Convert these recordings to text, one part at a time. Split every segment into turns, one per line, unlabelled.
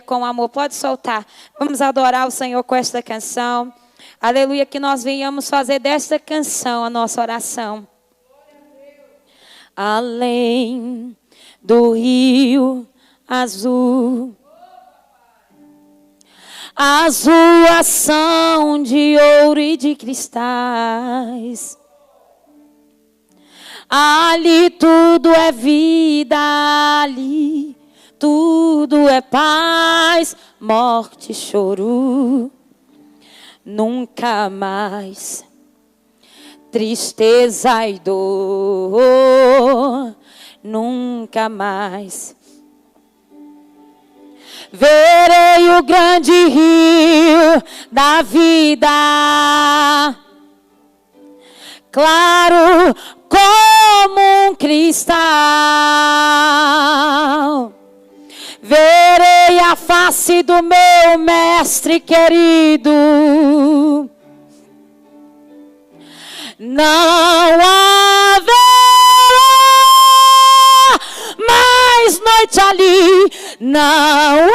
Com amor, pode soltar. Vamos adorar o Senhor com esta canção. Aleluia, que nós venhamos fazer desta canção a nossa oração. Além do rio azul, azul são de ouro e de cristais. Ali tudo é vida, ali tudo é paz, morte e choro. Nunca mais tristeza e dor. Nunca mais verei o grande rio da vida, claro como um cristal. Verei a face do meu mestre querido. Não haverá mais noite ali. Não haverá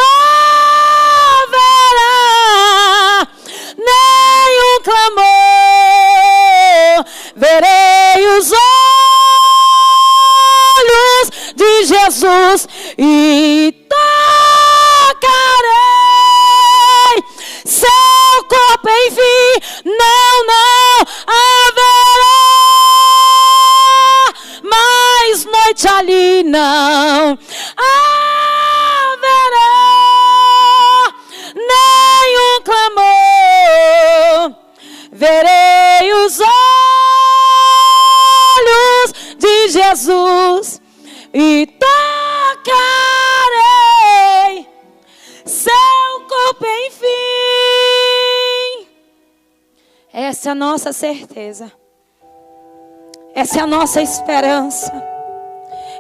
nenhum clamor. Verei os olhos de Jesus e tocarei seu corpo, enfim. Não haverá mais noite ali, não haverá nenhum clamor. Verei os olhos de Jesus e tocarei seu corpo, enfim. Essa é a nossa certeza. Essa é a nossa esperança.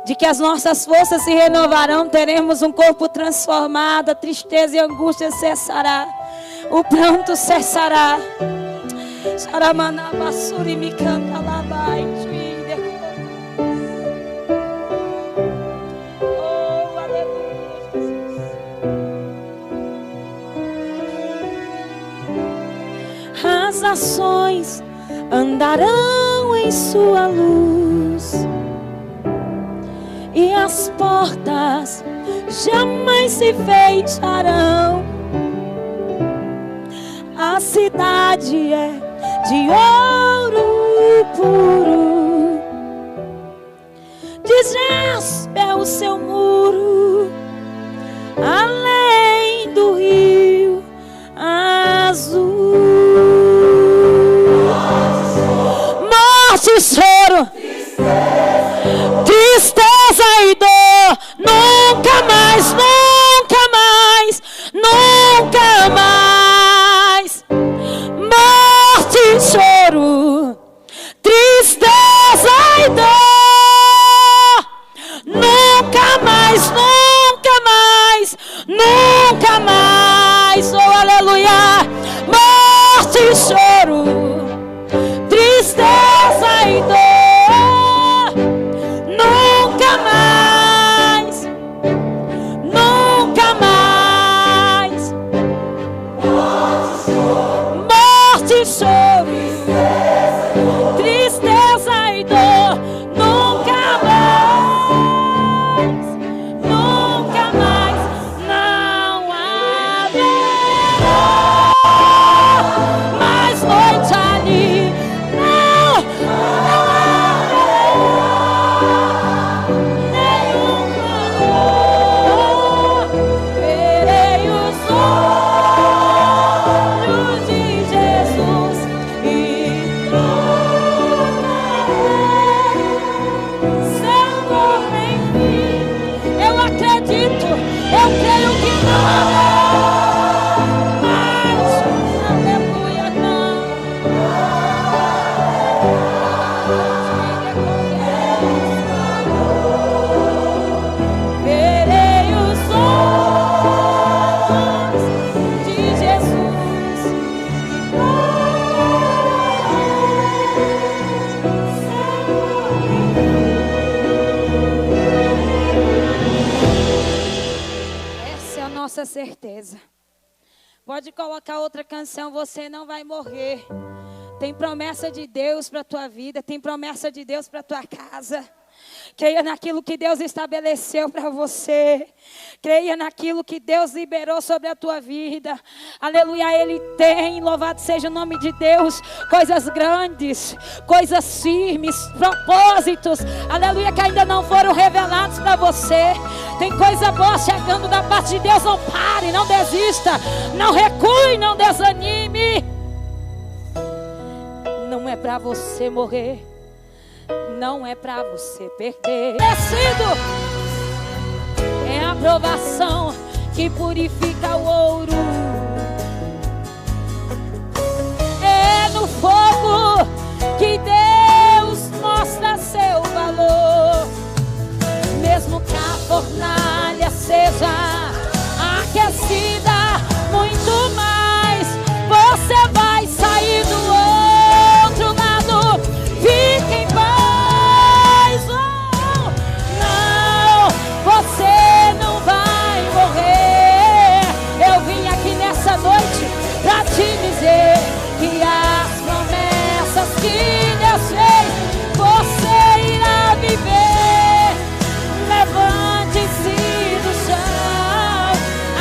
De que as nossas forças se renovarão. Teremos um corpo transformado. A tristeza e a angústia cessará. O pranto cessará. Xaramanabassuri me canta labai. As nações andarão em sua luz, e as portas jamais se fecharão. A cidade é de ouro puro, de jaspe é o seu muro, além do rio azul. Morte e choro, tristeza e dor, nunca mais, nunca mais, nunca mais. Morte e choro, tristeza e dor, nunca mais, nunca mais, nunca mais. Oh, aleluia. Morte e choro, tristeza e dor, nunca mais, nunca mais. Morte e choro, tristeza e dor, nunca mais, nunca mais. Não haverá mais certeza. Pode colocar outra canção, você não vai morrer. Tem promessa de Deus para a tua vida, tem promessa de Deus para a tua casa. Creia naquilo que Deus estabeleceu para você. Creia naquilo que Deus liberou sobre a tua vida. Aleluia, Ele tem, louvado seja o nome de Deus, coisas grandes, coisas firmes, propósitos, aleluia, que ainda não foram revelados para você. Tem coisa boa chegando da parte de Deus. Não pare, não desista, não recue, não desanime. Não é para você morrer, não é para você perder. É a provação que purifica o ouro. É no fogo que Deus mostra seu valor. Mesmo que a fornalha seja aquecida muito mais, você vai sair do outro lado. Fique em paz. Oh, não, você não vai morrer. Eu vim aqui nessa noite pra te dizer que as promessas que Deus fez, você irá viver. Levante-se do chão,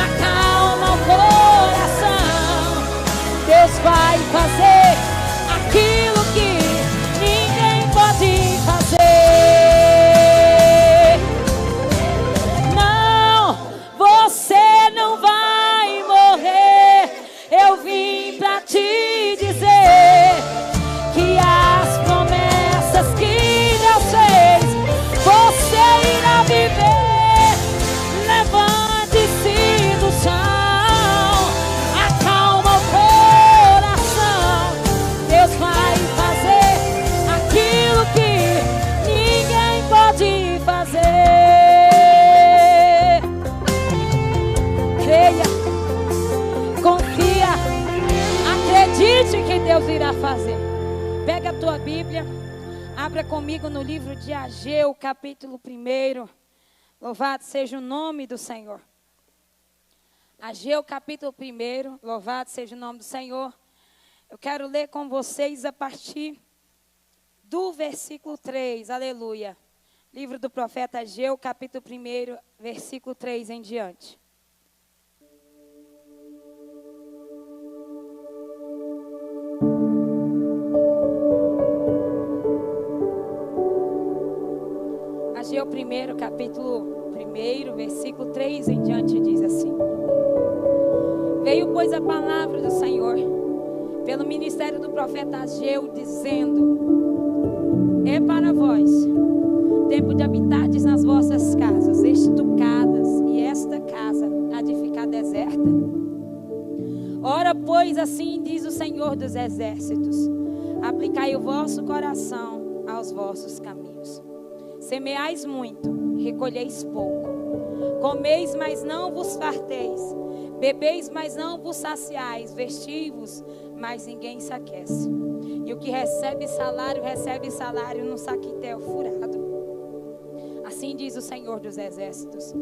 acalma o coração. Deus vai fazer aquilo que ninguém pode fazer. Não, você não vai morrer. Eu vim pra te dizer que as promessas que Deus fez, você irá viver. Levante-se do chão, acalma o coração. Deus vai fazer aquilo que ninguém pode fazer. Creia, confia, acredite que Deus irá fazer. Pega a tua Bíblia, abra comigo no livro de Ageu, capítulo 1. Louvado seja o nome do Senhor. Ageu, capítulo 1. Louvado seja o nome do Senhor. Eu quero ler com vocês a partir do versículo 3. Aleluia. Livro do profeta Ageu, capítulo 1, versículo 3 em diante. Ageu 1, capítulo 1, versículo 3 em diante diz assim: Veio, pois, a palavra do Senhor pelo ministério do profeta Ageu, dizendo: É para vós tempo de habitardes nas vossas casas estucadas, e esta casa há de ficar deserta. Ora, pois, assim diz o Senhor dos exércitos: aplicai o vosso coração aos vossos caminhos. Semeais muito, recolheis pouco. Comeis, mas não vos farteis. Bebeis, mas não vos saciais. Vestivos, mas ninguém se aquece. E o que recebe salário no saquitel furado. Assim diz o Senhor dos exércitos: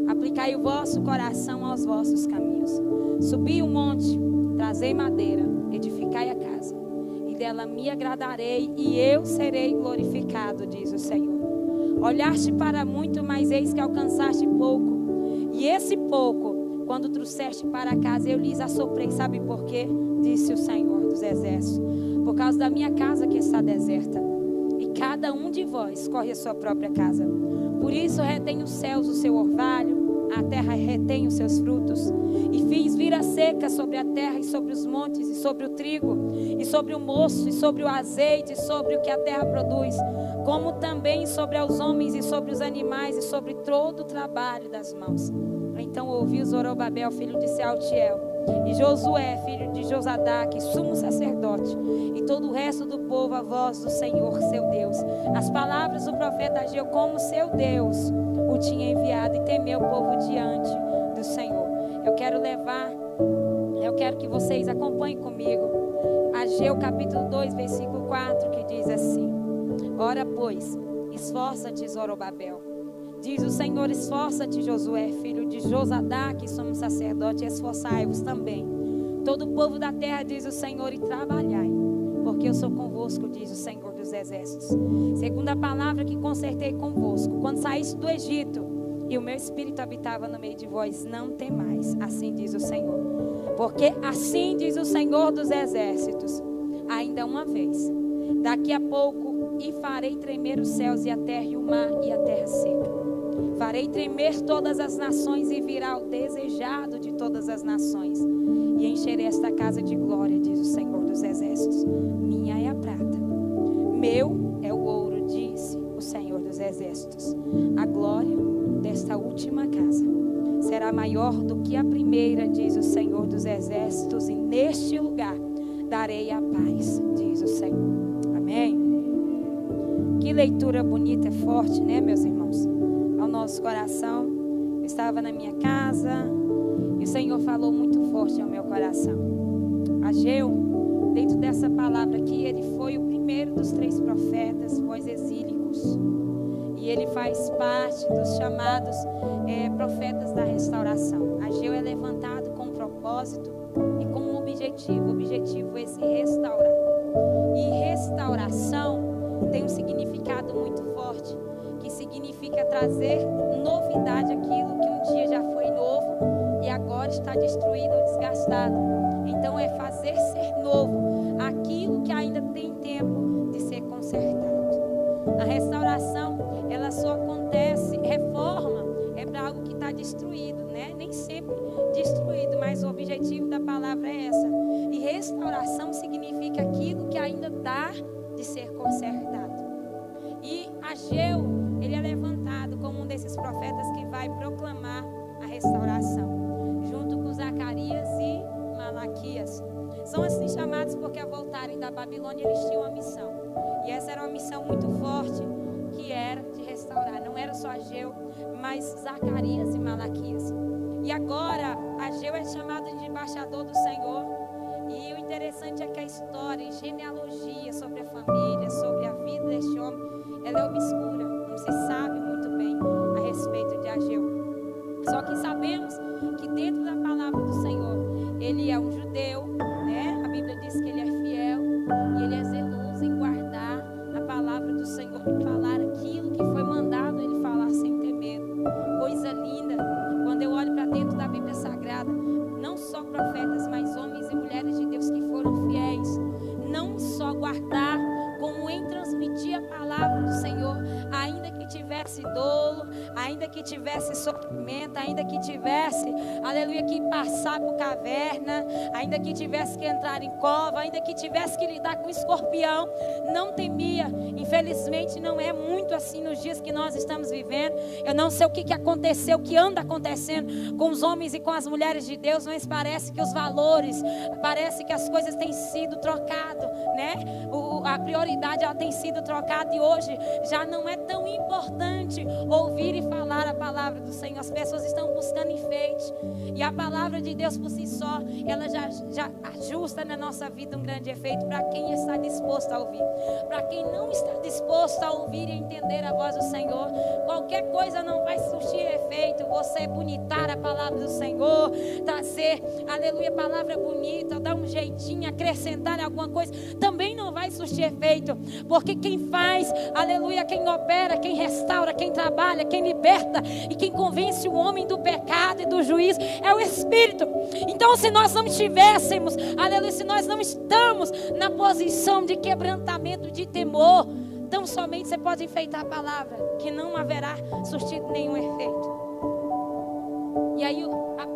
aplicai o vosso coração aos vossos caminhos. Subi o monte, trazei madeira, edificai a casa, e dela me agradarei, e eu serei glorificado, diz o Senhor. Olhaste para muito, mas eis que alcançaste pouco. E esse pouco, quando trouxeste para casa, eu lhes assoprei. Sabe por quê? Disse o Senhor dos exércitos: por causa da minha casa que está deserta, e cada um de vós corre a sua própria casa. Por isso retém os céus o seu orvalho, a terra retém os seus frutos. E fiz vir a seca sobre a terra, e sobre os montes, e sobre o trigo, e sobre o moço, e sobre o azeite, e sobre o que a terra produz, como também sobre os homens, e sobre os animais, e sobre todo o trabalho das mãos. Então ouviu Zorobabel, filho de Sealtiel, e Josué, filho de Josadaque, sumo sacerdote, e todo o resto do povo, a voz do Senhor, seu Deus. As palavras do profeta Ageu, como seu Deus o tinha enviado, e temeu o povo diante do Senhor. Eu quero que vocês acompanhem comigo Ageu capítulo 2, versículo 4, que diz assim: Ora, pois, esforça-te, Zorobabel, Diz o Senhor: esforça-te, Josué, filho de Josadá, que somos sacerdote, esforçai-vos também. Todo o povo da terra, diz o Senhor, e trabalhai, porque eu sou convosco, diz o Senhor dos exércitos. Segundo a palavra que concertei convosco, quando saíste do Egito, e o meu espírito habitava no meio de vós, não temais, assim diz o Senhor. Porque assim diz o Senhor dos exércitos: ainda uma vez, daqui a pouco, e farei tremer os céus e a terra e o mar e a terra seca. Farei tremer todas as nações e virá o desejado de todas as nações. E encherei esta casa de glória, diz o Senhor dos exércitos. Minha é a prata, meu é o ouro, disse o Senhor dos exércitos. A glória desta última casa será maior do que a primeira, diz o Senhor dos exércitos. E neste lugar darei a paz, diz o Senhor. Amém. Que leitura bonita, é forte, né, meus irmãos? Ao nosso coração. Eu estava na minha casa e o Senhor falou muito forte ao meu coração. Ageu, dentro dessa palavra aqui, ele foi o primeiro dos 3 profetas pós-exílicos. E ele faz parte dos chamados profetas da restauração. Ageu é levantado com um propósito e com um objetivo. O objetivo é se restaurar. E restauração tem um significado muito forte, que significa trazer novidade àquilo que um dia já foi novo e agora está destruído ou desgastado. Então é fazer ser novo aquilo que ainda tem tempo de ser consertado. A restauração, ela só acontece, reforma é para algo que está destruído, né? Nem sempre destruído, mas o objetivo da palavra é essa. E restauração significa aquilo que ainda dá de ser consertado. E Ageu, ele é levantado como um desses profetas que vai proclamar a restauração, junto com Zacarias e Malaquias. São assim chamados porque, ao voltarem da Babilônia, eles tinham uma missão. E essa era uma missão muito forte, que era de restaurar. Não era só Ageu, mas Zacarias e Malaquias. E agora, Ageu é chamado de embaixador do Senhor. E o interessante é que a história e genealogia sobre a família, sobre a vida deste homem, ela é obscura. Não se sabe muito bem a respeito de Ageu. Só que sabemos que dentro da palavra do Senhor, ele é um judeu, né? A Bíblia diz que ele é fiel e ele é zeloso em guardar a palavra do Senhor e falar aquilo que foi mandado ele falar sem ter medo. Coisa linda, quando eu olho para dentro da Bíblia Sagrada, não só profetas, mas homens e mulheres de Deus que foram fiéis, não só guardar, como em transmitir a palavra do Senhor, ainda que tivesse dolo, ainda que tivesse sofrimento, ainda que tivesse, aleluia, que passar por caverna, ainda que tivesse que entrar em cova, ainda que tivesse que lidar com escorpião, não temia. Infelizmente não é muito assim nos dias que nós estamos vivendo. Eu não sei o que aconteceu, o que anda acontecendo com os homens e com as mulheres de Deus, mas parece que os valores, parece que as coisas têm sido trocadas, né? A prioridade, ela tem sido trocada, e hoje já não é tão importante ouvir e falar a palavra do Senhor. As pessoas estão buscando enfeite, e a palavra de Deus por si só, ela já ajusta na nossa vida um grande efeito para quem está disposto a ouvir. Para quem não está disposto a ouvir e entender a voz do Senhor, qualquer coisa não vai surtir efeito. Você bonitar a palavra do Senhor, trazer, aleluia, palavra bonita, dar um jeitinho, acrescentar alguma coisa, também não vai surtir efeito, porque quem faz, aleluia, quem opera, quem restaura, quem trabalha, quem liberta e quem convence o homem do pecado e do juízo é o Espírito. Então, se nós não estivéssemos, aleluia, se nós não estamos na posição de quebrantamento, de temor, então somente você pode enfeitar a palavra, que não haverá surtido nenhum efeito. E aí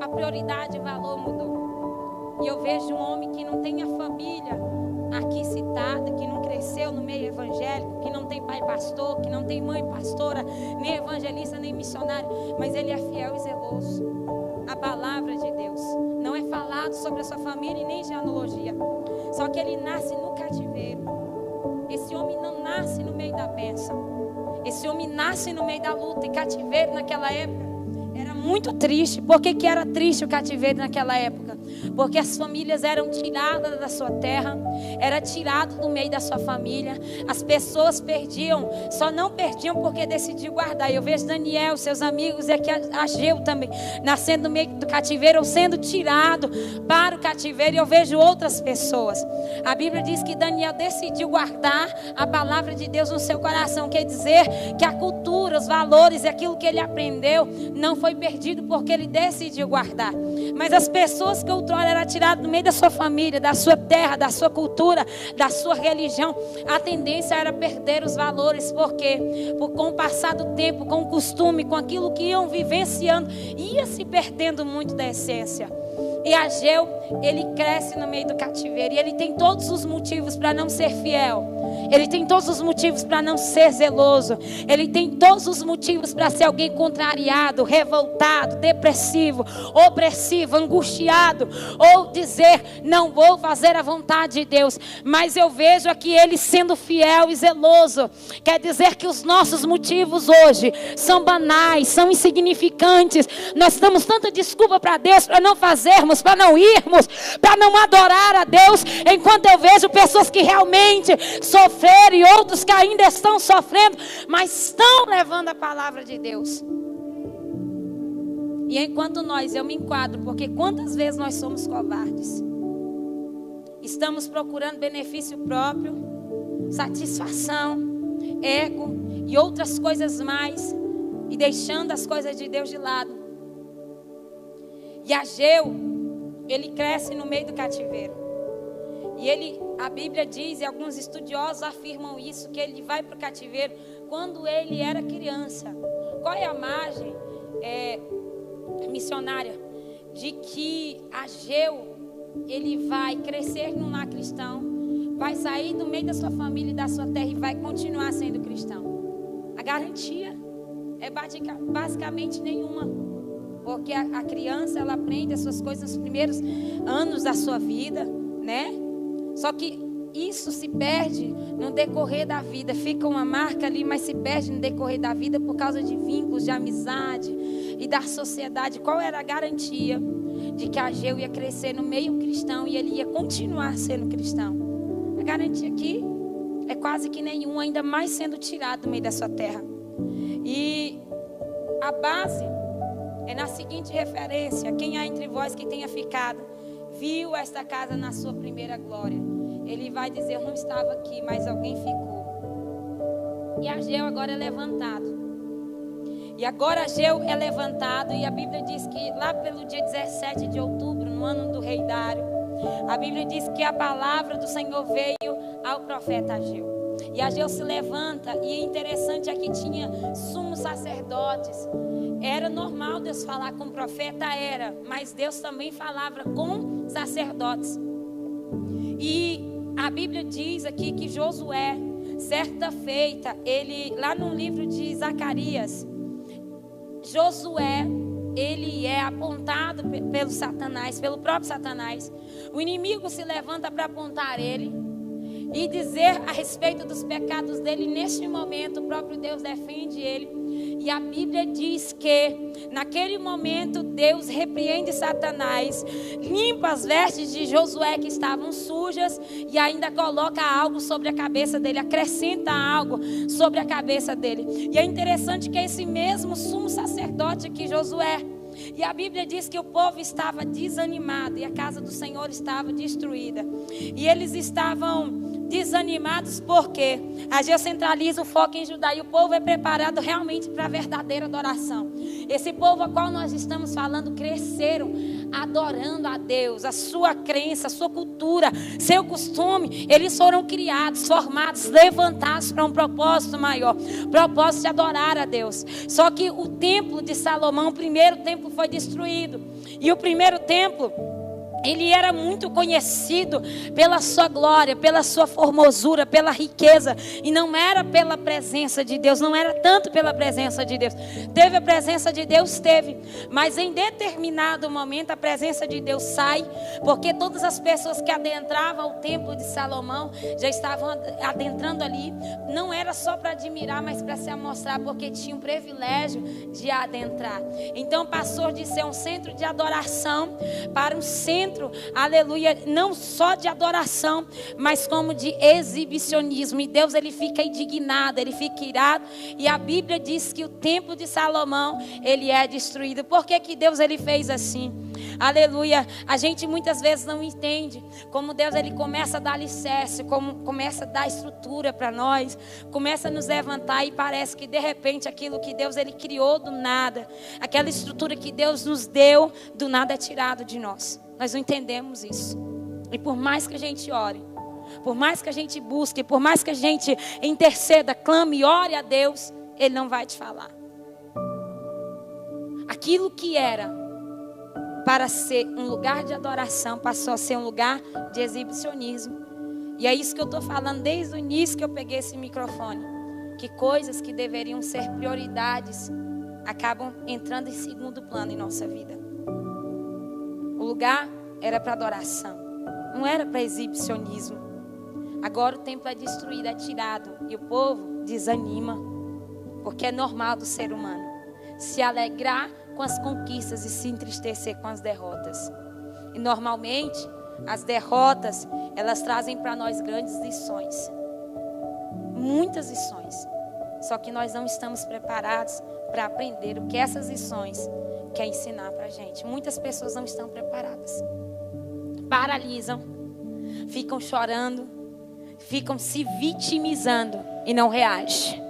a prioridade, o valor mudou. E eu vejo um homem que não tem a família aqui citada, que não cresceu no meio evangélico, que não tem pai pastor, que não tem mãe pastora, nem evangelista, nem missionário, mas ele é fiel e zeloso. A palavra de Deus não é falado sobre a sua família e nem genealogia. Só que ele nasce no cativeiro. Esse homem não nasce no meio da bênção. Esse homem nasce no meio da luta. E cativeiro naquela época era muito triste. Por que era triste o cativeiro naquela época? Porque as famílias eram tiradas da sua terra, era tirado do meio da sua família. As pessoas perdiam, só não perdiam porque decidiu guardar. Eu vejo Daniel, seus amigos, e aqui Ageu também, nascendo no meio do cativeiro ou sendo tirado para o cativeiro. E eu vejo outras pessoas. A Bíblia diz que Daniel decidiu guardar a palavra de Deus no seu coração. Quer dizer que a cultura, os valores e aquilo que ele aprendeu não foi perdido porque ele decidiu guardar. Mas as pessoas que outrora eram tiradas do meio da sua família, da sua terra, da sua cultura, da sua religião, a tendência era perder os valores. Por quê? Com o passar do tempo, com o costume, com aquilo que iam vivenciando, ia se perdendo muito da essência. E Ageu, ele cresce no meio do cativeiro. E ele tem todos os motivos para não ser fiel. Ele tem todos os motivos para não ser zeloso. Ele tem todos os motivos para ser alguém contrariado, revoltado, depressivo, opressivo, angustiado. Ou dizer, não vou fazer a vontade de Deus. Mas eu vejo aqui ele sendo fiel e zeloso. Quer dizer que os nossos motivos hoje são banais, são insignificantes. Nós damos tanta desculpa para Deus para não fazermos, para não irmos, para não adorar a Deus, enquanto eu vejo pessoas que realmente sofreram e outros que ainda estão sofrendo, mas estão levando a palavra de Deus. E enquanto eu me enquadro, porque quantas vezes nós somos covardes, estamos procurando benefício próprio, satisfação, ego e outras coisas mais, e deixando as coisas de Deus de lado. E Ageu, ele cresce no meio do cativeiro. E a Bíblia diz, e alguns estudiosos afirmam isso, que ele vai para o cativeiro quando ele era criança. Qual é a margem missionária de que Ageu, ele vai crescer num lar cristão, vai sair do meio da sua família e da sua terra e vai continuar sendo cristão? A garantia é basicamente nenhuma. Porque a criança, ela aprende as suas coisas nos primeiros anos da sua vida, né? Só que isso se perde no decorrer da vida. Fica uma marca ali, mas se perde no decorrer da vida por causa de vínculos, de amizade e da sociedade. Qual era a garantia de que Ageu ia crescer no meio cristão e ele ia continuar sendo cristão? A garantia aqui é quase que nenhuma, ainda mais sendo tirado do meio da sua terra. E a base é na seguinte referência: quem há entre vós que tenha ficado, viu esta casa na sua primeira glória. Ele vai dizer, eu não estava aqui, mas alguém ficou. E Ageu agora é levantado. E agora Ageu é levantado, e a Bíblia diz que lá pelo dia 17 de outubro, no ano do rei Dário, a Bíblia diz que a palavra do Senhor veio ao profeta Ageu. E Ageu se levanta, e é interessante, aqui tinha sumos sacerdotes. Era normal Deus falar com o profeta, mas Deus também falava com sacerdotes. E a Bíblia diz aqui que Josué, certa feita, ele, lá no livro de Zacarias, Josué, ele é apontado pelo Satanás, pelo próprio Satanás. O inimigo se levanta para apontar ele e dizer a respeito dos pecados dele. Neste momento o próprio Deus defende ele. E a Bíblia diz que naquele momento Deus repreende Satanás, limpa as vestes de Josué que estavam sujas e ainda coloca algo sobre a cabeça dele, acrescenta algo sobre a cabeça dele. E é interessante que é esse mesmo sumo sacerdote aqui, Josué. E a Bíblia diz que o povo estava desanimado e a casa do Senhor estava destruída. E eles estavam desanimados porque Ageu centraliza o foco em Judá e o povo é preparado realmente para a verdadeira adoração. Esse povo a qual nós estamos falando cresceram adorando a Deus, a sua crença, a sua cultura, seu costume. Eles foram criados, formados, levantados para um propósito maior, propósito de adorar a Deus. Só que o templo de Salomão, o primeiro templo foi destruído. E o primeiro templo, Ele era muito conhecido pela sua glória, pela sua formosura, pela riqueza. E não era pela presença de Deus, não era tanto pela presença de Deus. Teve a presença de Deus, teve. Mas em determinado momento a presença de Deus sai. Porque todas as pessoas que adentravam o templo de Salomão já estavam adentrando ali. Não era só para admirar, mas para se amostrar, porque tinha o privilégio de adentrar. Então passou de ser um centro de adoração para um centro, aleluia, não só de adoração, mas como de exibicionismo. E Deus, ele fica indignado, ele fica irado. E a Bíblia diz que o templo de Salomão, ele é destruído. Por que que Deus, ele fez assim? Aleluia. A gente muitas vezes não entende como Deus, ele começa a dar alicerce, como começa a dar estrutura para nós, começa a nos levantar, e parece que de repente aquilo que Deus, ele criou do nada, aquela estrutura que Deus nos deu, do nada é tirado de nós. Nós não entendemos isso. E por mais que a gente ore, por mais que a gente busque, por mais que a gente interceda, clame e ore a Deus, Ele não vai te falar. Aquilo que era para ser um lugar de adoração passou a ser um lugar de exibicionismo. E é isso que eu estou falando desde o início que eu peguei esse microfone. Que coisas que deveriam ser prioridades acabam entrando em segundo plano em nossa vida. O lugar era para adoração, não era para exibicionismo. Agora o templo é destruído, é tirado, e o povo desanima, porque é normal do ser humano se alegrar com as conquistas e se entristecer com as derrotas. E normalmente as derrotas, elas trazem para nós grandes lições, muitas lições. Só que nós não estamos preparados para aprender o que essas lições quer ensinar para a gente. Muitas pessoas não estão preparadas. Paralisam, ficam chorando, ficam se vitimizando e não reagem.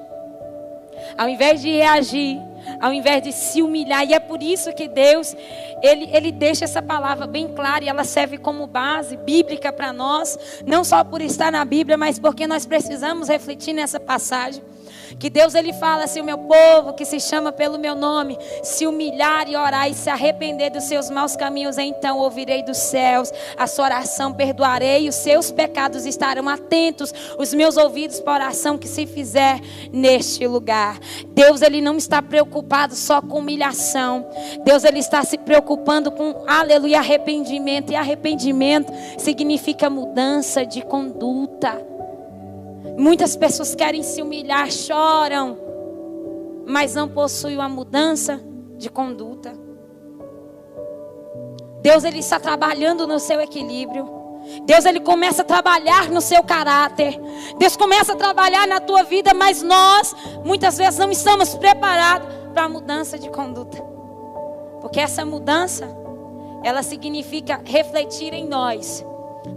Ao invés de reagir, ao invés de se humilhar. E é por isso que Deus, Ele deixa essa palavra bem clara, e ela serve como base bíblica para nós. Não só por estar na Bíblia, mas porque nós precisamos refletir nessa passagem. Que Deus, ele fala assim: o meu povo que se chama pelo meu nome se humilhar e orar e se arrepender dos seus maus caminhos, então ouvirei dos céus a sua oração, perdoarei os seus pecados, estarão atentos os meus ouvidos para a oração que se fizer neste lugar. Deus, ele não está preocupado só com humilhação. Deus, ele está se preocupando com, aleluia, arrependimento. E arrependimento significa mudança de conduta. Muitas pessoas querem se humilhar, choram, mas não possuem uma mudança de conduta. Deus, ele está trabalhando no seu equilíbrio. Deus, ele começa a trabalhar no seu caráter. Deus começa a trabalhar na tua vida, mas nós muitas vezes não estamos preparados para a mudança de conduta. Porque essa mudança, ela significa refletir em nós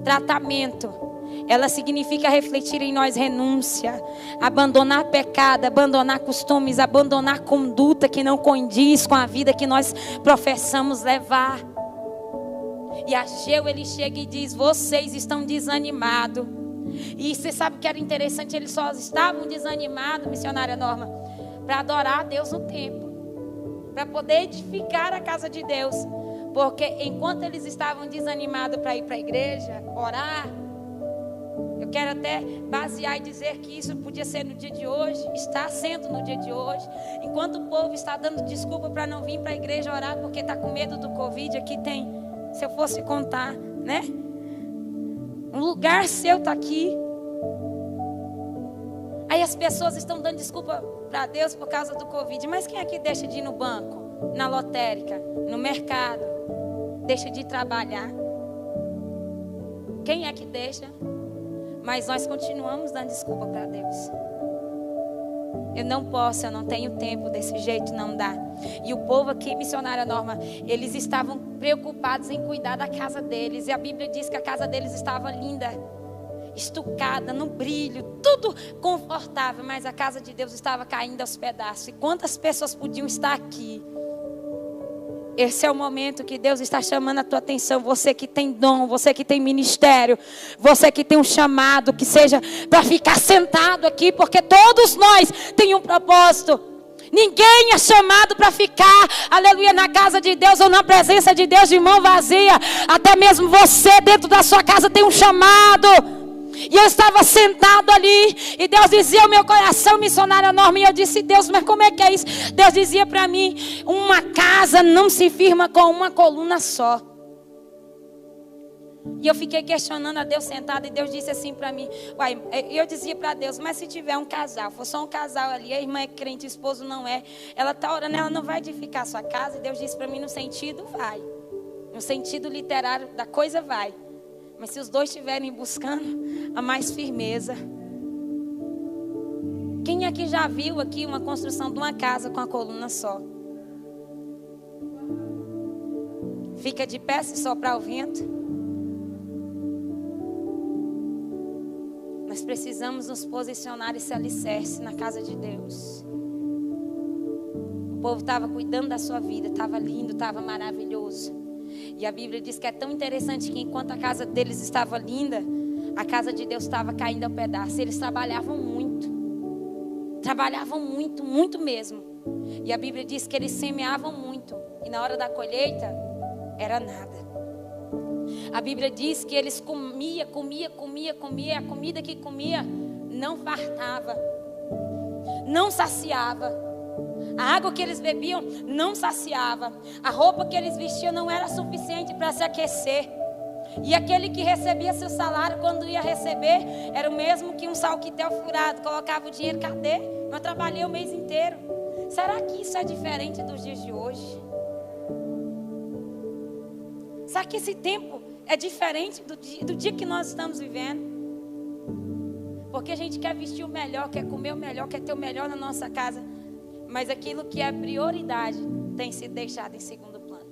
tratamento. Ela significa refletir em nós renúncia, abandonar pecado, abandonar costumes, abandonar conduta que não condiz com a vida que nós professamos levar. E Ageu, ele chega e diz: vocês estão desanimados. E você sabe o que era interessante? Eles só estavam desanimados, missionária Norma, para adorar a Deus no templo, para poder edificar a casa de Deus. Porque enquanto eles estavam desanimados para ir para a igreja, orar, eu quero até basear e dizer que isso podia ser no dia de hoje, está sendo no dia de hoje. Enquanto o povo está dando desculpa para não vir para a igreja orar porque está com medo do Covid, aqui tem, se eu fosse contar, né? Um lugar seu está aqui. Aí as pessoas estão dando desculpa para Deus por causa do Covid. Mas quem aqui deixa de ir no banco, na lotérica, no mercado, deixa de trabalhar? Quem é que deixa? Mas nós continuamos dando desculpa para Deus. Eu não posso, eu não tenho tempo, desse jeito não dá. E o povo aqui, missionária Norma, eles estavam preocupados em cuidar da casa deles. E a Bíblia diz que a casa deles estava linda, estucada, no brilho, tudo confortável. Mas a casa de Deus estava caindo aos pedaços. E quantas pessoas podiam estar aqui? Esse é o momento que Deus está chamando a tua atenção. Você que tem dom, você que tem ministério, você que tem um chamado, que seja para ficar sentado aqui, porque todos nós temos um propósito. Ninguém é chamado para ficar, aleluia, na casa de Deus ou na presença de Deus de mão vazia. Até mesmo você dentro da sua casa tem um chamado. E eu estava sentado ali e Deus dizia ao meu coração, missionária Norma, e eu disse: Deus, mas como é que é isso? Deus dizia para mim: uma casa não se firma com uma coluna só. E eu fiquei questionando a Deus sentado, e Deus disse assim para mim, eu dizia para Deus: mas se tiver um casal, for só um casal ali, a irmã é crente, o esposo não é, ela está orando, ela não vai edificar a sua casa? E Deus disse para mim: no sentido vai, no sentido literário da coisa vai, mas se os dois estiverem buscando a mais firmeza. Quem aqui já viu aqui uma construção de uma casa com a coluna só? Fica de pé se soprar o vento. Nós precisamos nos posicionar e se alicerce na casa de Deus. O povo estava cuidando da sua vida, estava lindo, estava maravilhoso. E a Bíblia diz que é tão interessante que enquanto a casa deles estava linda, a casa de Deus estava caindo ao pedaço. Eles trabalhavam muito, muito mesmo. E a Bíblia diz que eles semeavam muito, e na hora da colheita era nada. A Bíblia diz que eles comia, a comida que comia não fartava, não saciava. A água que eles bebiam não saciava. A roupa que eles vestiam não era suficiente para se aquecer. E aquele que recebia seu salário, quando ia receber, era o mesmo que um salquitel furado. Colocava o dinheiro, cadê? Eu trabalhei o mês inteiro. Será que isso é diferente dos dias de hoje? Será que esse tempo é diferente do dia que nós estamos vivendo? Porque a gente quer vestir o melhor, quer comer o melhor, quer ter o melhor na nossa casa. Mas aquilo que é prioridade tem sido deixado em segundo plano.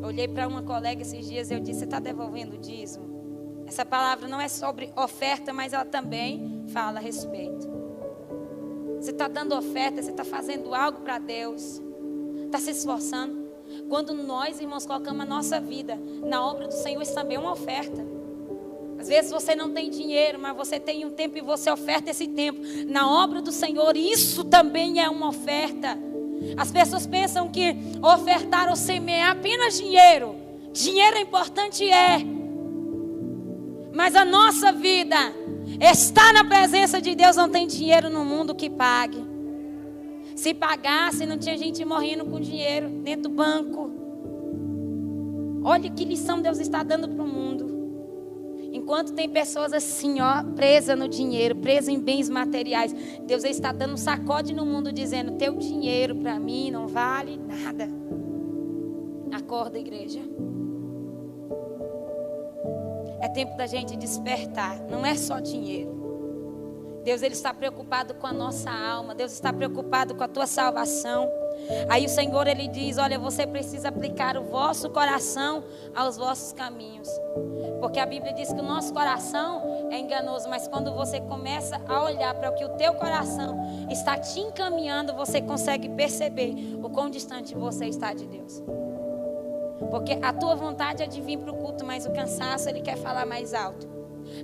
Eu olhei para uma colega esses dias e eu disse: você está devolvendo o dízimo? Essa palavra não é sobre oferta, mas ela também fala a respeito. Você está dando oferta, você está fazendo algo para Deus, está se esforçando. Quando nós, irmãos, colocamos a nossa vida na obra do Senhor, isso também é uma oferta. Às vezes você não tem dinheiro, mas você tem um tempo e você oferta esse tempo na obra do Senhor. Isso também é uma oferta. As pessoas pensam que ofertar ou semear apenas dinheiro. Dinheiro é importante, mas a nossa vida está na presença de Deus. Não tem dinheiro no mundo que pague. Se pagasse, não tinha gente morrendo com dinheiro dentro do banco. Olha que lição Deus está dando para o mundo. Enquanto tem pessoas assim, presas no dinheiro, presas em bens materiais, Deus está dando um sacode no mundo, dizendo: teu dinheiro para mim não vale nada. Acorda, igreja. É tempo da gente despertar. Não é só dinheiro. Deus, Ele está preocupado com a nossa alma. Deus está preocupado com a tua salvação. Aí o Senhor, Ele diz: olha, você precisa aplicar o vosso coração aos vossos caminhos. Porque a Bíblia diz que o nosso coração é enganoso. Mas quando você começa a olhar para o que o teu coração está te encaminhando, você consegue perceber o quão distante você está de Deus. Porque a tua vontade é de vir para o culto, mas o cansaço, ele quer falar mais alto.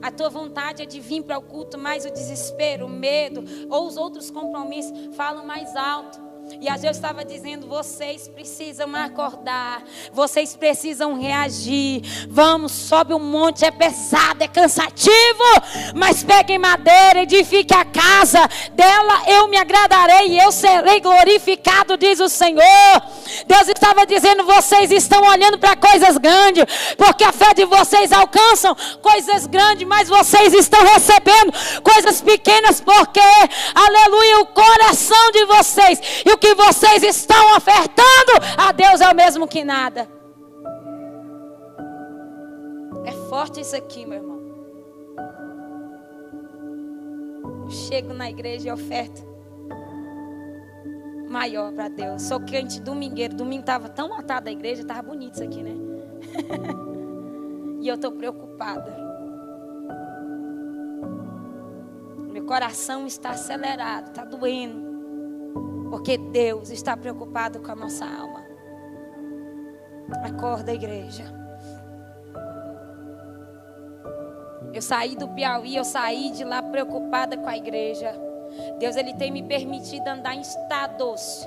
A tua vontade é de vir para o culto, mas o desespero, o medo ou os outros compromissos falam mais alto. E a Deus estava dizendo: vocês precisam acordar, vocês precisam reagir. Vamos, sobe um monte, é pesado, é cansativo, mas peguem madeira, edifique a casa dela, eu me agradarei e eu serei glorificado, diz o Senhor. Deus estava dizendo: vocês estão olhando para coisas grandes, porque a fé de vocês alcançam coisas grandes, mas vocês estão recebendo coisas pequenas, porque, aleluia, o coração de vocês e o que vocês estão ofertando a Deus é o mesmo que nada. É forte isso aqui, meu irmão. Eu chego na igreja e oferto maior para Deus. Sou crente domingueiro. Domingo estava tão lotada a igreja, estava bonito isso aqui, né? E eu estou preocupada. Meu coração está acelerado, está doendo. Porque Deus está preocupado com a nossa alma. Acorda, igreja. Eu saí do Piauí, eu saí de lá preocupada com a igreja. Deus, Ele tem me permitido andar em estados.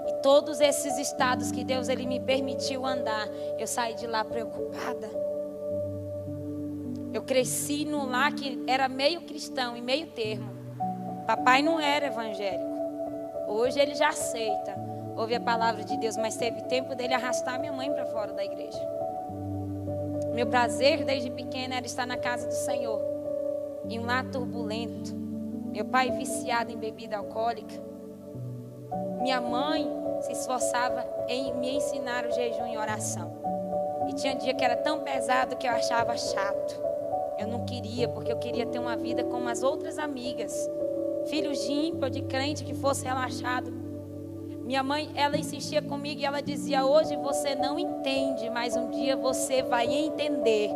E todos esses estados que Deus, Ele me permitiu andar, eu saí de lá preocupada. Eu cresci num lar que era meio cristão e meio termo. Papai não era evangélico. Hoje ele já aceita. Ouve a palavra de Deus, mas teve tempo dele arrastar minha mãe para fora da igreja. Meu prazer desde pequena era estar na casa do Senhor. Em um lar turbulento. Meu pai viciado em bebida alcoólica. Minha mãe se esforçava em me ensinar o jejum e oração. E tinha dia que era tão pesado que eu achava chato. Eu não queria, porque eu queria ter uma vida como as outras amigas. Filhos de ímpio, de crente que fosse relaxado. Minha mãe, ela insistia comigo e ela dizia: hoje você não entende, mas um dia você vai entender.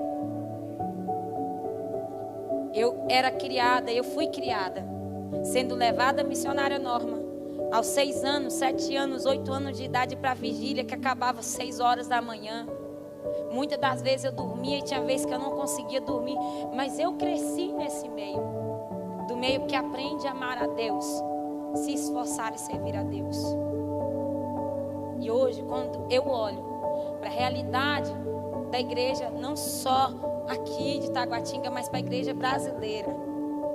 Eu era criada, eu fui criada, sendo levada à missionária Norma. Aos 6 anos, 7 anos, 8 anos de idade para a vigília, que acabava às 6 horas da manhã. Muitas das vezes eu dormia e tinha vezes que eu não conseguia dormir. Mas eu cresci nesse meio. Do meio que aprende a amar a Deus, se esforçar e servir a Deus. E hoje, quando eu olho para a realidade da igreja, não só aqui de Taguatinga, mas para a igreja brasileira.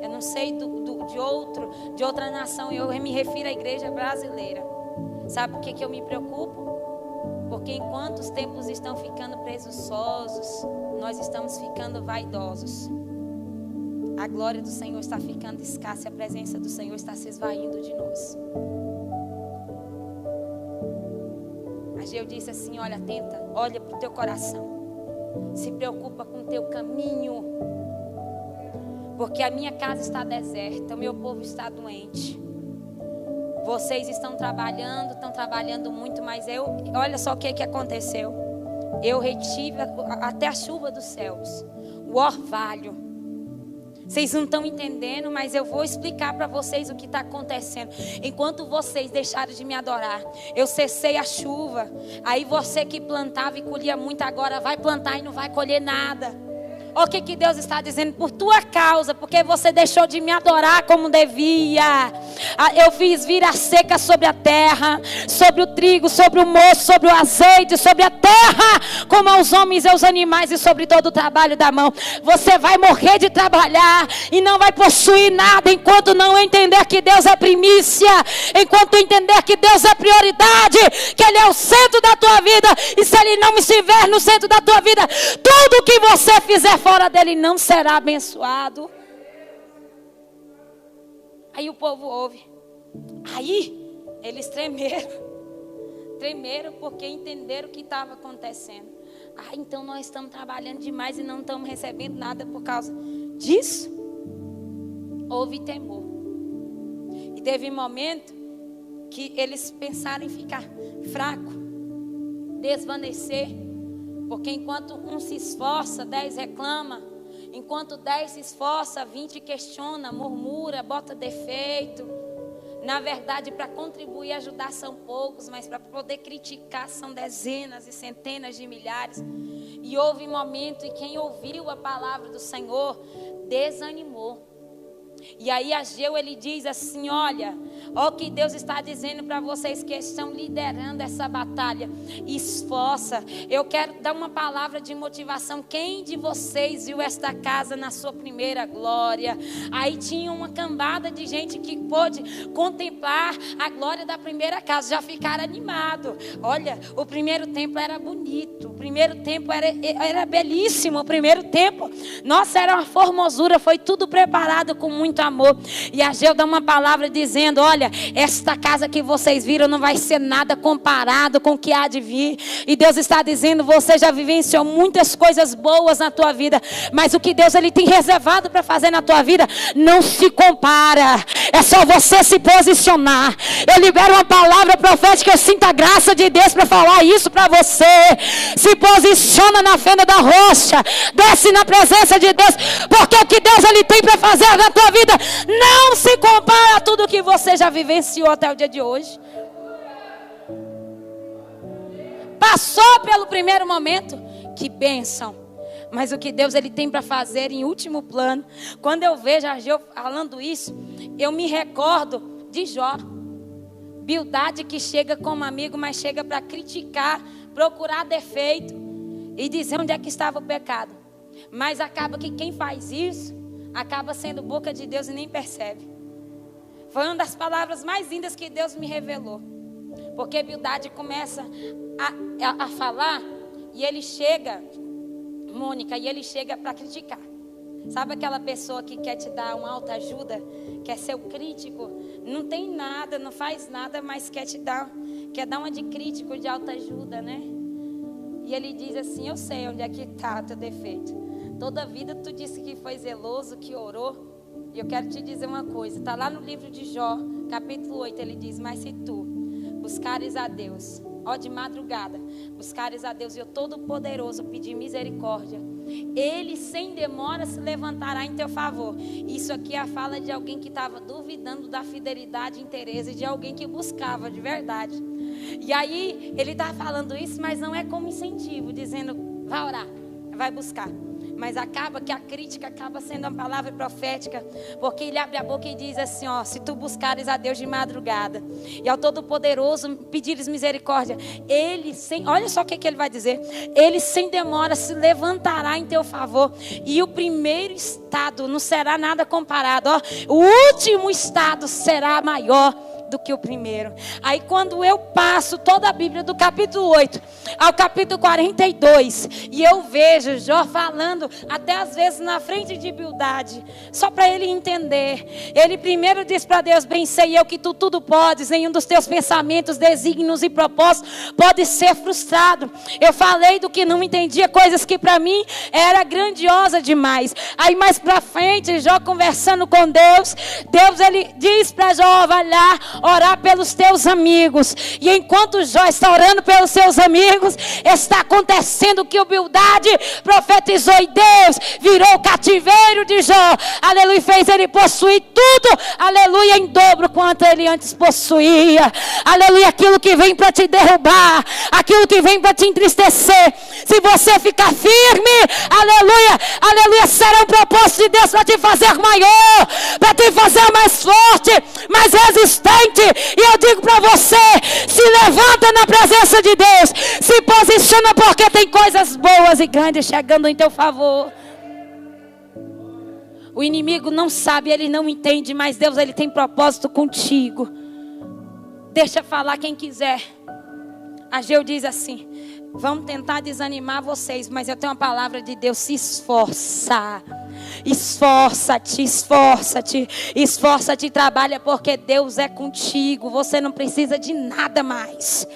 Eu não sei de outra nação, eu me refiro à igreja brasileira. Sabe por que eu me preocupo? Porque enquanto os templos estão ficando presunçosos, nós estamos ficando vaidosos. A glória do Senhor está ficando escassa e a presença do Senhor está se esvaindo de nós. Ageu disse assim: olha, atenta, olha para o teu coração. Se preocupa com o teu caminho. Porque a minha casa está deserta, o meu povo está doente. Vocês estão trabalhando muito, mas olha só o que aconteceu. Eu retive até a chuva dos céus, o orvalho. Vocês não estão entendendo, mas eu vou explicar para vocês o que está acontecendo. Enquanto vocês deixaram de me adorar, eu cessei a chuva. Aí você que plantava e colhia muito, agora vai plantar e não vai colher nada. Olha o que Deus está dizendo: por tua causa, porque você deixou de me adorar como devia. Eu fiz vir a seca sobre a terra, sobre o trigo, sobre o moço, sobre o azeite, sobre a terra, como aos homens e aos animais e sobre todo o trabalho da mão. Você vai morrer de trabalhar e não vai possuir nada enquanto não entender que Deus é primícia, enquanto entender que Deus é prioridade, que Ele é o centro da tua vida. E se Ele não estiver no centro da tua vida, tudo que você fizer fora dele não será abençoado. Aí o povo ouve. Aí eles tremeram porque entenderam o que estava acontecendo. Então nós estamos trabalhando demais e não estamos recebendo nada por causa disso. Houve temor. E teve um momento que eles pensaram em ficar fraco, desvanecer. Porque enquanto um se esforça, 10 reclama. Enquanto 10 se esforça, 20 questiona, murmura, bota defeito. Na verdade, para contribuir e ajudar são poucos, mas para poder criticar são dezenas e centenas de milhares. E houve um momento em que quem ouviu a palavra do Senhor desanimou. E aí Ageu, ele diz assim: olha o que Deus está dizendo para vocês que estão liderando essa batalha. Esforça. Eu quero dar uma palavra de motivação. Quem de vocês viu esta casa na sua primeira glória? Aí tinha uma cambada de gente que pôde contemplar a glória da primeira casa. Já ficaram animados. Olha, o primeiro templo era bonito. O primeiro templo era belíssimo. O primeiro templo, nossa, era uma formosura. Foi tudo preparado com muito amor. E Ageu dá uma palavra dizendo: olha, esta casa que vocês viram não vai ser nada comparado com o que há de vir. E Deus está dizendo: você já vivenciou muitas coisas boas na tua vida, mas o que Deus ele tem reservado para fazer na tua vida não se compara. É só você se posicionar. Eu libero uma palavra profética. Eu sinto a graça de Deus para falar isso para você. Se posiciona na fenda da rocha, desce na presença de Deus, porque o que Deus ele tem para fazer na tua vida não se compara a tudo que você já vivenciou até o dia de hoje. Passou pelo primeiro momento, que bênção. Mas o que Deus ele tem para fazer em último plano. Quando eu vejo a Geu falando isso, eu me recordo de Jó. Bildade que chega como amigo, mas chega para criticar, procurar defeito e dizer onde é que estava o pecado. Mas acaba que quem faz isso acaba sendo boca de Deus e nem percebe. Foi uma das palavras mais lindas que Deus me revelou. Porque Bildade começa a falar e ele chega, Mônica, e ele chega para criticar. Sabe aquela pessoa que quer te dar uma autoajuda, quer ser o crítico, não tem nada, não faz nada, mas quer dar uma de crítico, de autoajuda, né? E ele diz assim: eu sei onde é que está o teu defeito. Toda a vida tu disse que foi zeloso, que orou. E eu quero te dizer uma coisa, está lá no livro de Jó, capítulo 8, ele diz: mas se tu buscares a Deus, ó de madrugada, buscares a Deus e o Todo-Poderoso pedir misericórdia, Ele sem demora se levantará em teu favor. Isso aqui é a fala de alguém que estava duvidando da fidelidade e interesse de alguém que buscava de verdade. E aí ele está falando isso, mas não é como incentivo, dizendo vai orar, vai buscar. Mas acaba que a crítica acaba sendo uma palavra profética, porque ele abre a boca e diz assim, ó: se tu buscares a Deus de madrugada e ao Todo-Poderoso pedires misericórdia, Ele sem, olha só o que ele vai dizer, Ele sem demora se levantará em teu favor, e o primeiro estado não será nada comparado, ó, o último estado será maior do que o primeiro. Aí quando eu passo toda a Bíblia do capítulo 8 ao capítulo 42 e eu vejo Jó falando até às vezes na frente de Bildade, só para ele entender, ele primeiro diz para Deus: bem sei eu que tu tudo podes, nenhum dos teus pensamentos, desígnios e propósitos pode ser frustrado. Eu falei do que não entendia, coisas que para mim era grandiosa demais. Aí mais para frente, Jó conversando com Deus, ele diz para Jó: vai lá orar pelos teus amigos. E enquanto Jó está orando pelos seus amigos, está acontecendo que o Bildade profetizou e Deus virou o cativeiro de Jó, aleluia, fez ele possuir tudo, aleluia, em dobro quanto ele antes possuía, aleluia. Aquilo que vem para te derrubar, aquilo que vem para te entristecer, se você ficar firme, aleluia, aleluia, será um propósito de Deus para te fazer maior, para te fazer mais forte, mais resistente. E eu digo para você: se levanta na presença de Deus, se posiciona, porque tem coisas boas e grandes chegando em teu favor. O inimigo não sabe, ele não entende, mas Deus, ele tem propósito contigo. Deixa falar quem quiser. Ageu diz assim: vamos tentar desanimar vocês, mas eu tenho uma palavra de Deus: se esforça. Esforça-te, esforça-te, esforça-te, trabalha, porque Deus é contigo. Você não precisa de nada mais.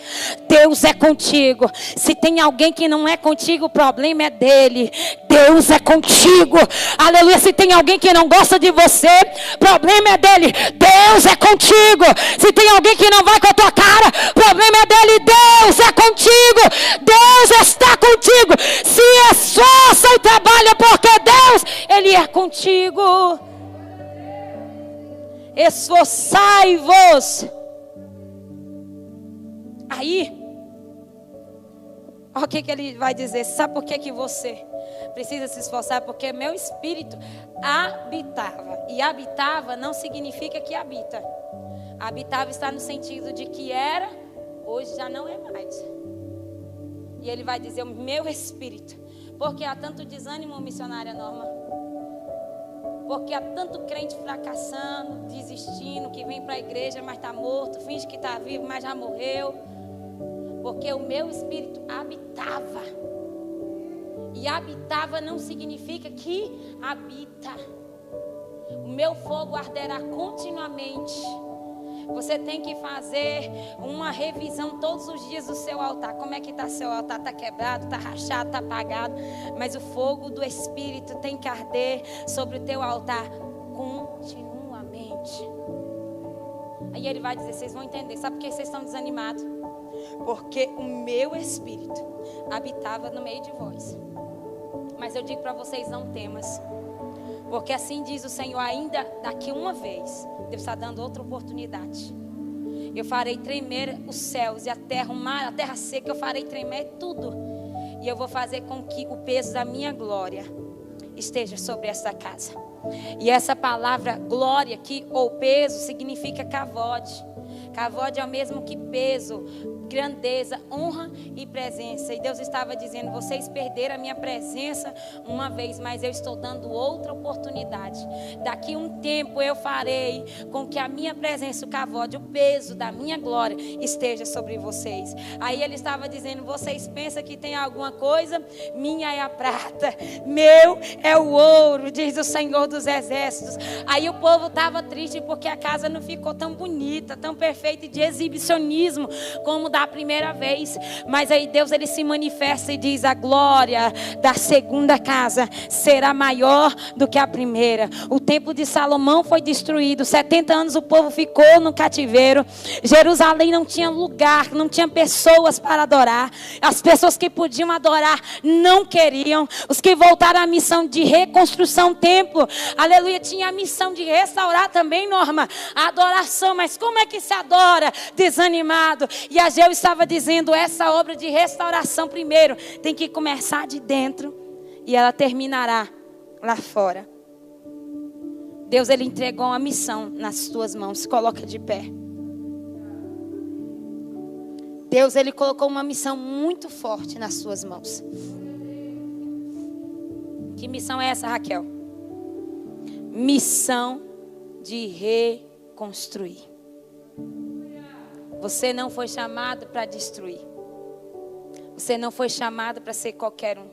Deus é contigo. Se tem alguém que não é contigo, o problema é dele. Deus é contigo, aleluia. Se tem alguém que não gosta de você, o problema é dele. Deus é contigo. Se tem alguém que não vai com a tua cara, o problema é dele. Deus é contigo. Deus está contigo. Se esforça e trabalha, porque Deus, Ele é contigo. Esforçai-vos. Aí, olha o que ele vai dizer. Sabe por que você precisa se esforçar? Porque meu espírito habitava. E habitava não significa que habita. Habitava está no sentido de que era, hoje já não é mais. E ele vai dizer: o meu espírito. Porque há tanto desânimo, missionária Norma. Porque há tanto crente fracassando, desistindo, que vem para a igreja, mas está morto, finge que está vivo, mas já morreu. Porque o meu espírito habitava. E habitava não significa que habita. O meu fogo arderá continuamente. Você tem que fazer uma revisão todos os dias do seu altar. Como é que está seu altar? Está quebrado, está rachado, está apagado. Mas o fogo do Espírito tem que arder sobre o teu altar continuamente. Aí ele vai dizer: vocês vão entender. Sabe por que vocês estão desanimados? Porque o meu Espírito habitava no meio de vós. Mas eu digo para vocês: não temas. Porque assim diz o Senhor: ainda daqui uma vez, Deus está dando outra oportunidade. Eu farei tremer os céus e a terra, o mar, a terra seca, eu farei tremer tudo. E eu vou fazer com que o peso da minha glória esteja sobre essa casa. E essa palavra glória aqui, ou peso, significa kavod. Kavod é o mesmo que peso, grandeza, honra e presença. E Deus estava dizendo: vocês perderam a minha presença uma vez, mas eu estou dando outra oportunidade. Daqui um tempo eu farei com que a minha presença, o kavod, o peso da minha glória esteja sobre vocês. Aí ele estava dizendo: vocês pensam que tem alguma coisa? Minha é a prata, meu é o ouro, diz o Senhor dos Exércitos. Aí o povo estava triste porque a casa não ficou tão bonita, tão perfeita e de exibicionismo como da primeira vez. Mas aí Deus, ele se manifesta e diz: a glória da segunda casa será maior do que a primeira. O templo de Salomão foi destruído, 70 anos o povo ficou no cativeiro. Jerusalém não tinha lugar, não tinha pessoas para adorar. As pessoas que podiam adorar não queriam. Os que voltaram à missão de reconstrução do templo, aleluia, tinha a missão de restaurar também, Norma, a adoração. Mas como é que se adora desanimado? E Ageu estava dizendo: essa obra de restauração primeiro tem que começar de dentro e ela terminará lá fora. Deus, ele entregou uma missão nas tuas mãos. Se coloca de pé. Deus, ele colocou uma missão muito forte nas suas mãos. Que missão é essa, Raquel? Missão de reconstruir. Você não foi chamado para destruir. Você não foi chamado para ser qualquer um.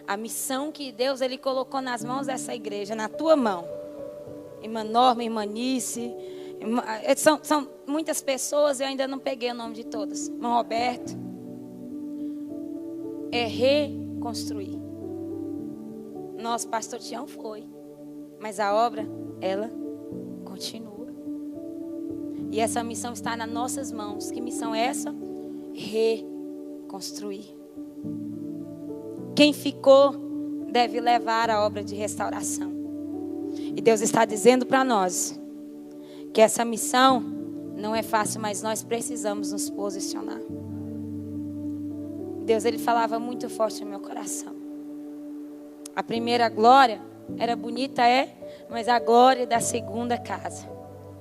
A missão que Deus, ele colocou nas mãos dessa igreja, na tua mão. Irmã Norma, irmã Nice, são muitas pessoas, eu ainda não peguei o nome de todas. Irmão Roberto. É reconstruir. Nosso pastor Tião foi. Mas a obra, ela continua. E essa missão está nas nossas mãos. Que missão é essa? Reconstruir. Quem ficou deve levar a obra de restauração. E Deus está dizendo para nós que essa missão não é fácil, mas nós precisamos nos posicionar. Deus, ele falava muito forte no meu coração. A primeira glória era bonita, mas a glória da segunda casa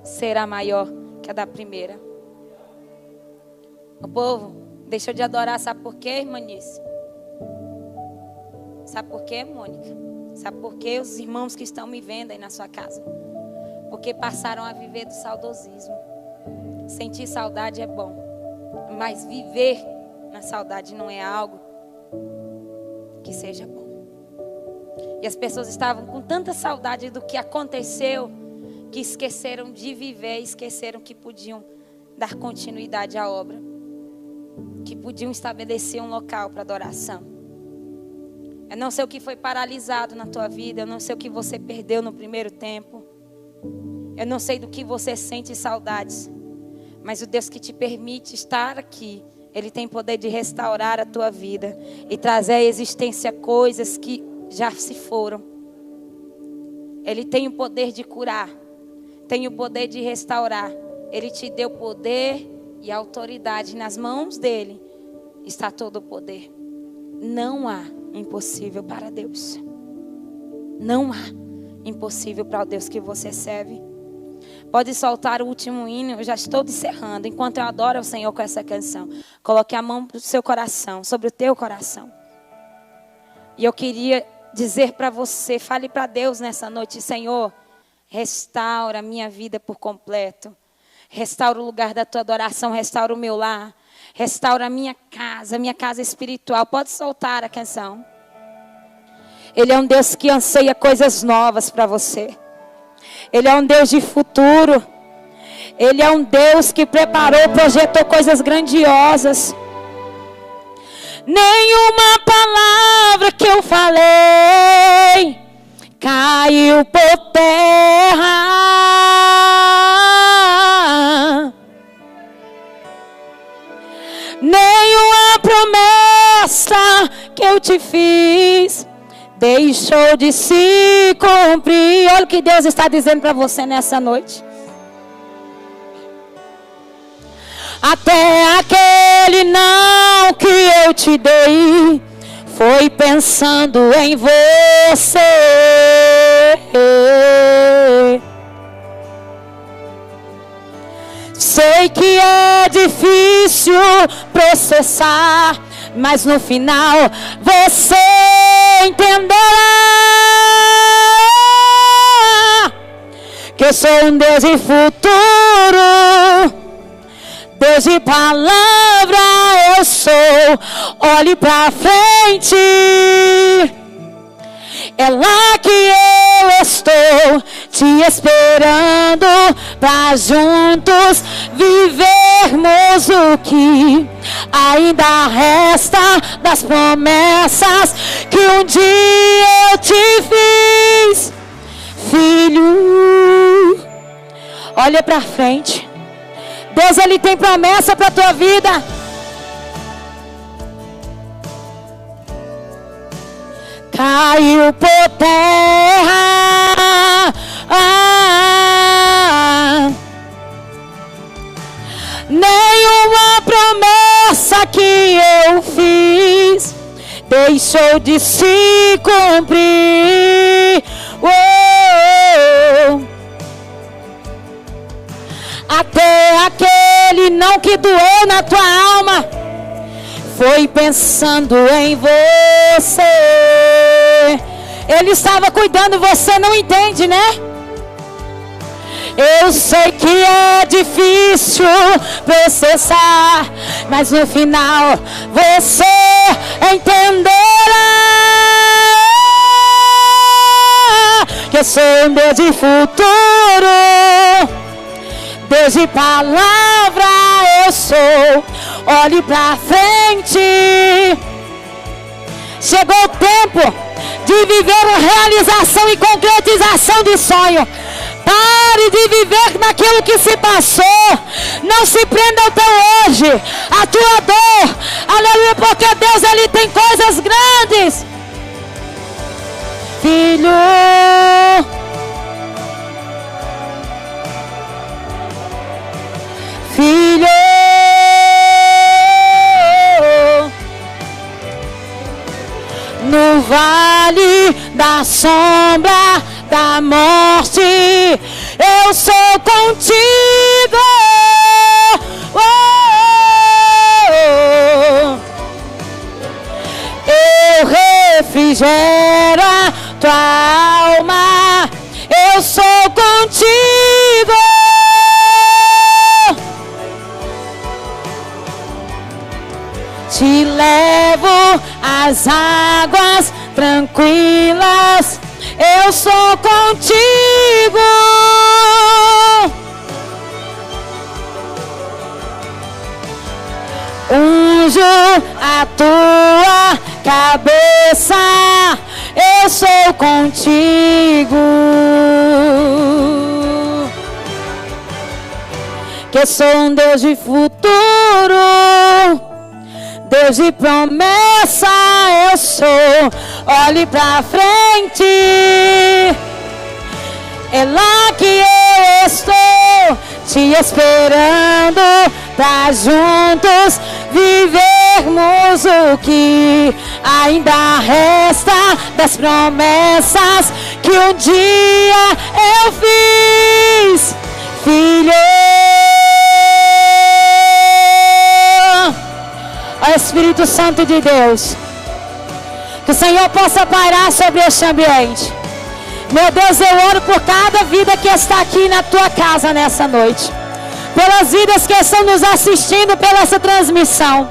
será maior que a da primeira. O povo deixou de adorar, sabe por quê, irmã Nice? Sabe por quê, Mônica? Sabe por quê, os irmãos que estão me vendo aí na sua casa? Porque passaram a viver do saudosismo. Sentir saudade é bom, mas viver na saudade não é algo que seja bom. E as pessoas estavam com tanta saudade do que aconteceu, que esqueceram de viver, esqueceram que podiam dar continuidade à obra, que podiam estabelecer um local para adoração. Eu não sei o que foi paralisado na tua vida, eu não sei o que você perdeu no primeiro tempo, eu não sei do que você sente saudades, mas o Deus que te permite estar aqui, Ele tem poder de restaurar a tua vida e trazer à existência coisas que já se foram. Ele tem o poder de curar, tem o poder de restaurar. Ele te deu poder e autoridade. Nas mãos dele está todo o poder. Não há impossível para Deus. Não há impossível para o Deus que você serve. Pode soltar o último hino, eu já estou encerrando. Enquanto eu adoro ao Senhor com essa canção, coloque a mão no seu coração, sobre o teu coração. E eu queria dizer para você, fale para Deus nessa noite: Senhor, restaura a minha vida por completo. Restaura o lugar da tua adoração, restaura o meu lar. Restaura a minha casa espiritual. Pode soltar a canção. Ele é um Deus que anseia coisas novas para você. Ele é um Deus de futuro. Ele é um Deus que preparou, projetou coisas grandiosas. Nenhuma palavra que eu falei caiu por terra. Nenhuma promessa que eu te fiz deixou de se cumprir. Olha o que Deus está dizendo para você nessa noite. Até aquele não que eu te dei Foi pensando em você. Sei que é difícil processar, mas no final você entenderá que eu sou um Deus de futuro, Deus de palavra eu sou. Olhe pra frente, é lá que eu estou te esperando pra juntos vivermos o que ainda resta das promessas que um dia eu te fiz. Filho, olha pra frente. Deus, Ele tem promessa pra tua vida. Caiu por terra, nenhuma promessa que eu fiz deixou de se cumprir. Até aquele não que doeu na tua alma foi pensando em você. Ele estava cuidando, você não entende, né? Eu sei que é difícil processar, mas no final você entenderá que eu sou um Deus de futuro, Deus de palavra eu sou. Olhe pra frente. Chegou o tempo de viver a realização e concretização de sonho. Pare de viver naquilo que se passou. Não se prenda ao teu hoje, a tua dor. Aleluia, porque Deus, Ele tem coisas grandes. Filho, filho, no vale da sombra da morte, eu sou contigo. Eu refrigero a tua alma, eu sou contigo. Te levo às águas tranquilas, eu sou contigo. Unjo a tua cabeça, eu sou contigo. Que eu sou um Deus de futuro, Deus de promessa eu sou. Olhe pra frente, é lá que eu estou te esperando pra juntos vivermos o que ainda resta das promessas que um dia eu fiz. Filho, ó Espírito Santo de Deus, que o Senhor possa pairar sobre este ambiente. Meu Deus, eu oro por cada vida que está aqui na tua casa nessa noite, pelas vidas que estão nos assistindo pela essa transmissão.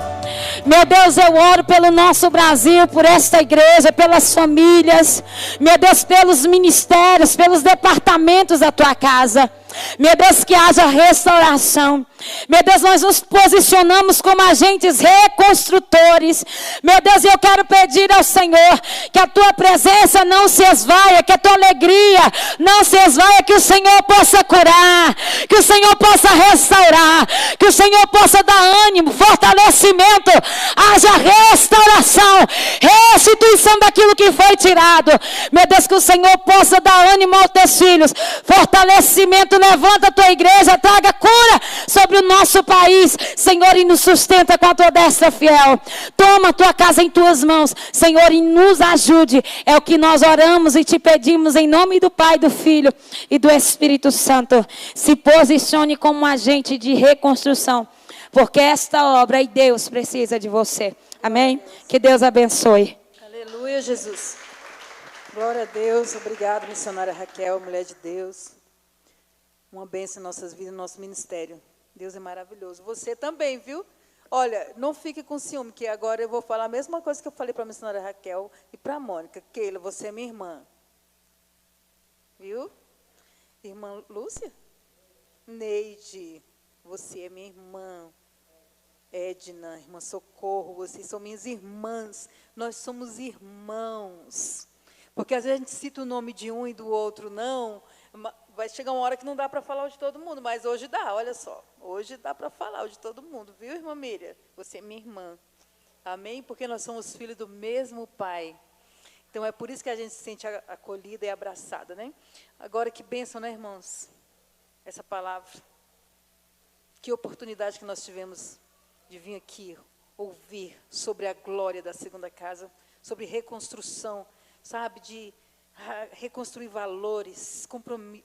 Meu Deus, eu oro pelo nosso Brasil, por esta igreja, pelas famílias. Meu Deus, pelos ministérios, pelos departamentos da tua casa. Meu Deus, que haja restauração. Meu Deus, nós nos posicionamos como agentes reconstrutores. Meu Deus, eu quero pedir ao Senhor que a tua presença não se esvaia, que a tua alegria não se esvaia, que o Senhor possa curar, que o Senhor possa restaurar, que o Senhor possa dar ânimo, fortalecimento, haja restauração, restituição daquilo que foi tirado. Meu Deus, que o Senhor possa dar ânimo aos teus filhos, fortalecimento levanta a tua igreja, traga cura sobre o nosso país, Senhor, e nos sustenta com a tua destra fiel. Toma a tua casa em tuas mãos, Senhor, e nos ajude. É o que nós oramos e te pedimos em nome do Pai, do Filho e do Espírito Santo. Se posicione como um agente de reconstrução, porque esta obra e Deus precisa de você. Amém? Que Deus abençoe.
Aleluia, Jesus. Glória a Deus. Obrigado, missionária Raquel, mulher de Deus. Uma bênção em nossas vidas, no nosso ministério. Deus é maravilhoso. Você também, viu? Olha, não fique com ciúme, que agora eu vou falar a mesma coisa que eu falei para a missionária Raquel e para a Mônica. Keila, você é minha irmã. Viu? Irmã Lúcia? Neide, você é minha irmã. Edna, irmã Socorro, vocês são minhas irmãs. Nós somos irmãos. Porque às vezes a gente cita o nome de um e do outro não. Vai chegar uma hora que não dá para falar o de todo mundo, mas hoje dá, olha só. Hoje dá para falar o de todo mundo, viu, irmã Miriam? Você é minha irmã. Amém? Porque nós somos filhos do mesmo Pai. Então é por isso que a gente se sente acolhida e abraçada, né? Agora que bênção, né, irmãos? Essa palavra. Que oportunidade que nós tivemos de vir aqui ouvir sobre a glória da segunda casa, sobre reconstrução, sabe, de reconstruir valores, comprometer